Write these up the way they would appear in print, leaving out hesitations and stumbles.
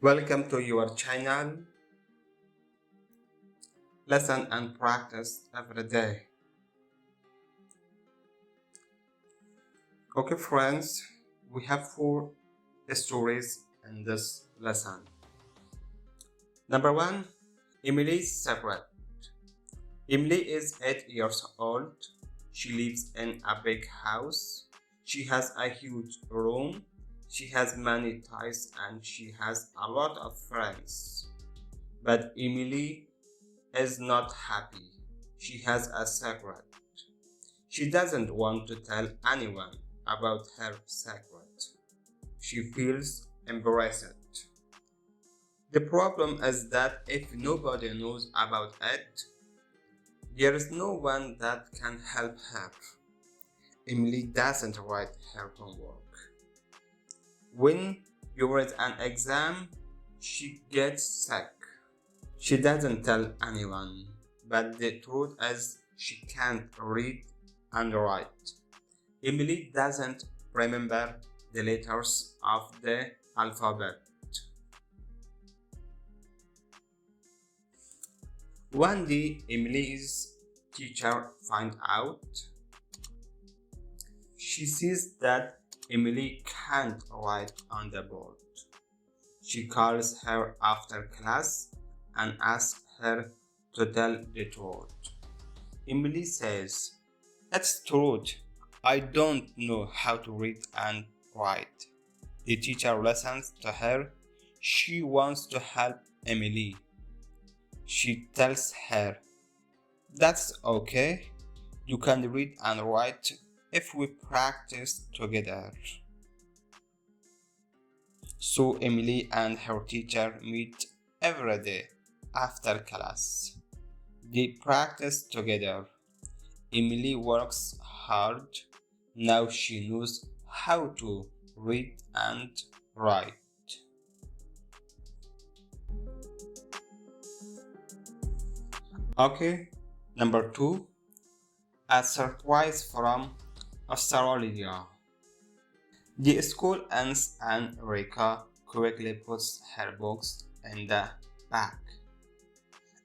Welcome to your channel. Listen and practice every day. Okay, friends, we have four stories in this lesson. Number one, Emily's secret. Emily is 8 years old. She lives in a big house. She has a huge room. She has many toys and she has a lot of friends. But Emily is not happy. She has a secret. She doesn't want to tell anyone about her secret. She feels embarrassed. The problem is that if nobody knows about it, there is no one that can help her. Emily doesn't write her homework. When during an exam, she gets sick. She doesn't tell anyone, but the truth is she can't read and write. Emily doesn't remember the letters of the alphabet. One day, Emily's teacher finds out. She sees that Emily can't write on the board. She calls her after class and asks her to tell the truth. Emily says, "It's true. I don't know how to read and write." The teacher listens to her. She wants to help Emily. She tells her, "That's okay. You can read and write if we practice together." So Emily and her teacher meet every day after class. They practice together. Emily works hard. Now she knows how to read and write. Okay, number two, a surprise from Australia. The school ends and Rika quickly puts her books in the bag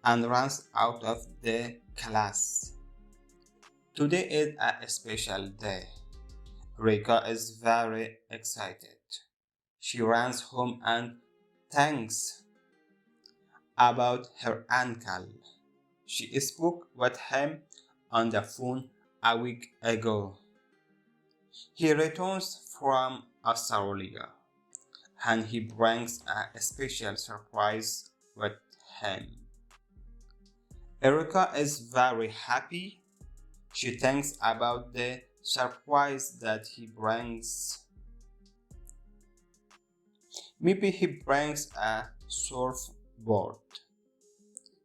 and runs out of the class. Today is a special day. Rika is very excited. She runs home and thinks about her uncle. She spoke with him on the phone a week ago. He returns from Australia and he brings a special surprise with him. Erica is very happy. She thinks about the surprise that he brings. Maybe he brings a surfboard.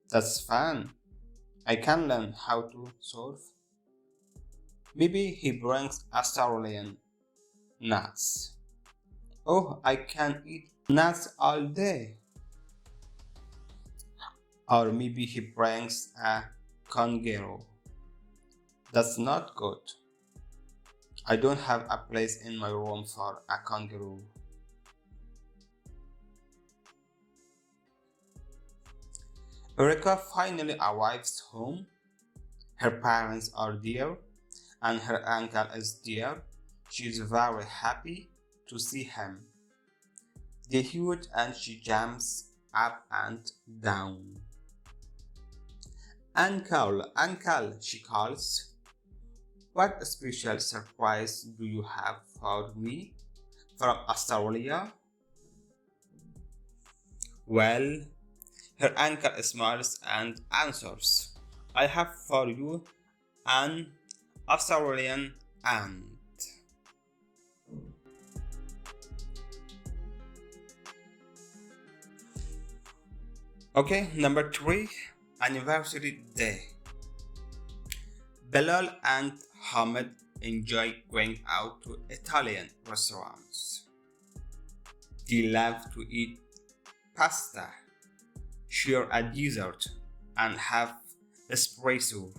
That's fun. I can learn how to surf. Maybe he brings Australian nuts. Oh, I can eat nuts all day. Or maybe he brings a kangaroo. That's not good. I don't have a place in my room for a kangaroo. Erica finally arrives home. Her parents are there and her uncle is there. She is very happy to see him. They hug and she jumps up and down. "Uncle, uncle," she calls. "What special surprise do you have for me from Australia?" Well, her uncle smiles and answers, "I have for you an Australian ant." Okay, number three, anniversary day. Bilal and Hamid enjoy going out to Italian restaurants. They love to eat pasta, share a dessert, and have espresso.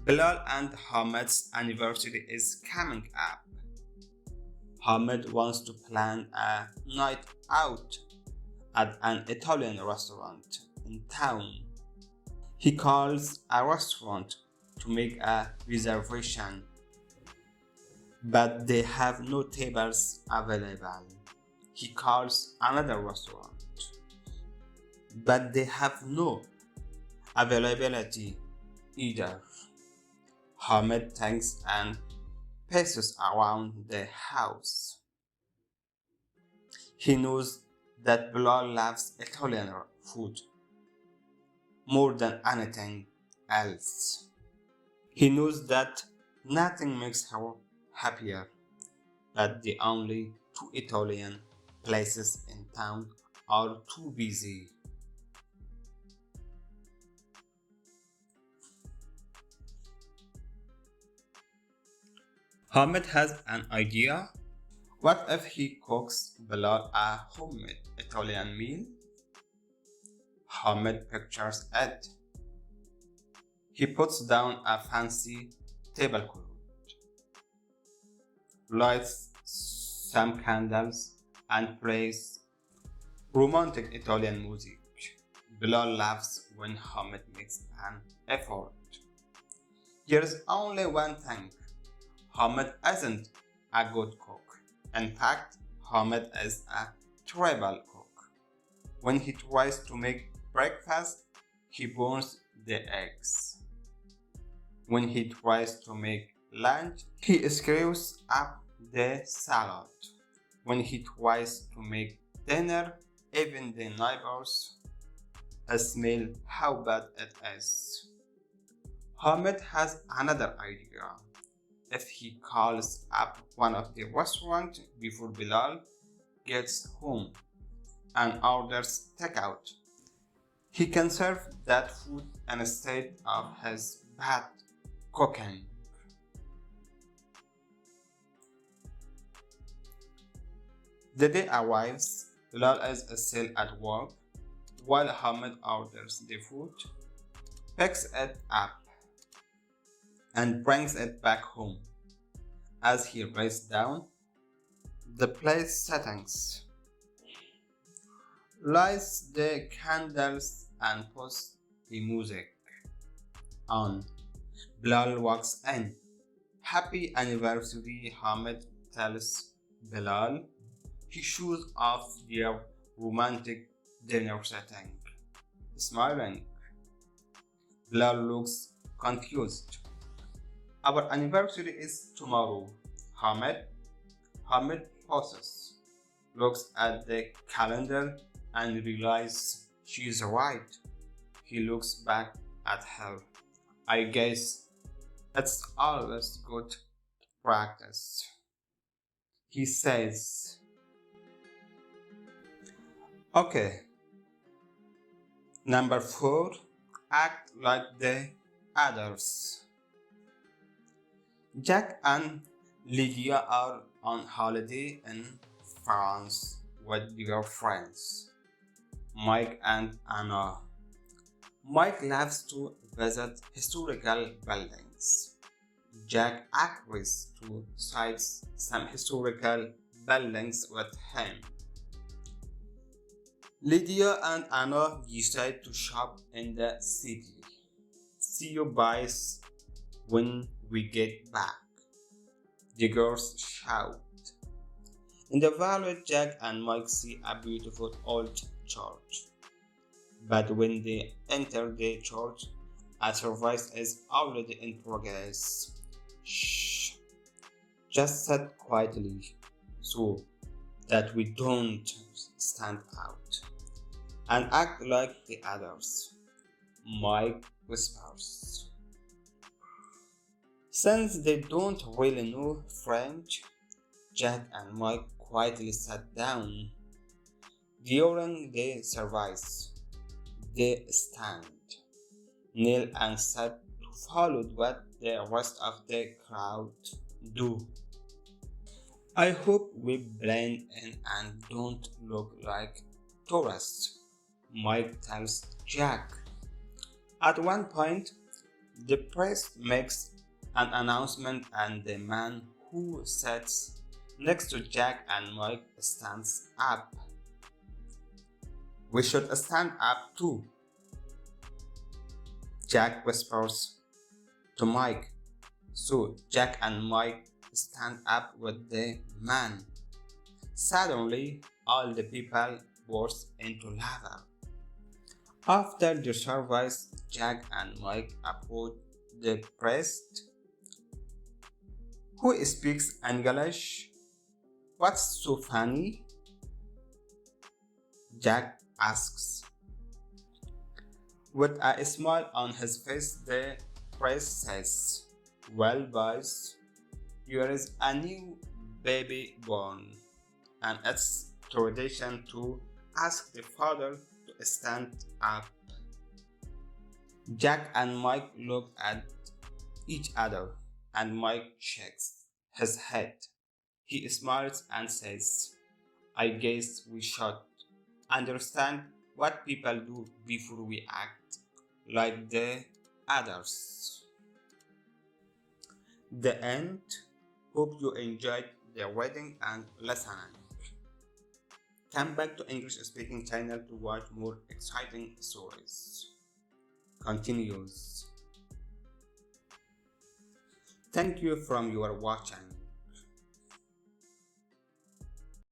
Bilal and Hamid's anniversary is coming up. Hamid wants to plan a night out at an Italian restaurant in town. He calls a restaurant to make a reservation, but they have no tables available. He calls another restaurant, but they have no availability either. Hamid thanks and paces around the house. He knows that Bilal loves Italian food more than anything else. He knows that nothing makes her happier, but the only two Italian places in town are too busy. Hamid has an idea. What if he cooks Bilal a homemade Italian meal? Hamid pictures it. He puts down a fancy tablecloth, lights some candles, and plays romantic Italian music. Bilal laughs when Hamid makes an effort. There's only one thing. Hamid isn't a good cook. In fact, Hamid is a terrible cook. When he tries to make breakfast, he burns the eggs. When he tries to make lunch, he screws up the salad. When he tries to make dinner, even the neighbors smell how bad it is. Hamid has another idea. If he calls up one of the restaurants before Bilal gets home and orders takeout, he can serve that food instead of his bad cooking. The day arrives, Bilal is still at work while Hamid orders the food, picks it up, and brings it back home. As he writes down the place settings, lights the candles, and puts the music on, Bilal walks in. Happy anniversary, Hamid tells Bilal. He shows off their romantic dinner setting. Smiling, Bilal looks confused. Our anniversary is tomorrow, Hamid. Hamid pauses, looks at the calendar, and realizes she's right. He looks back at her. I guess it's always good practice, he says. Okay. Number 4. Act like the others. Jack and Lydia are on holiday in France with their friends, Mike and Anna. Mike loves to visit historical buildings. Jack agrees to cite some historical buildings with him. Lydia and Anna decide to shop in the city. See you guys when we get back, the girls shout. In the valley, Jack and Mike see a beautiful old church. But when they enter the church, a service is already in progress. Shh. Just sit quietly so that we don't stand out and act like the others, Mike whispers. Since they don't really know French, Jack and Mike quietly sat down. During the service, they stand, kneel, and sat to follow what the rest of the crowd do. I hope we blend in and don't look like tourists, Mike tells Jack. At one point, the priest makes an announcement and the man who sits next to Jack and Mike stands up. We should stand up too, Jack whispers to Mike. So Jack and Mike stand up with the man. Suddenly, all the people burst into laughter. After the service, Jack and Mike approach the priest. Who speaks English? What's so funny? Jack asks. With a smile on his face, the priest says, well, boys, there is a new baby born, and it's tradition to ask the father to stand up. Jack and Mike look at each other, and Mike shakes his head. He smiles and says, I guess we should understand what people do before we act like the others. The end. Hope you enjoyed the reading and listening. Come back to English Speaking channel to watch more exciting stories. Continues. Thank you from your watching.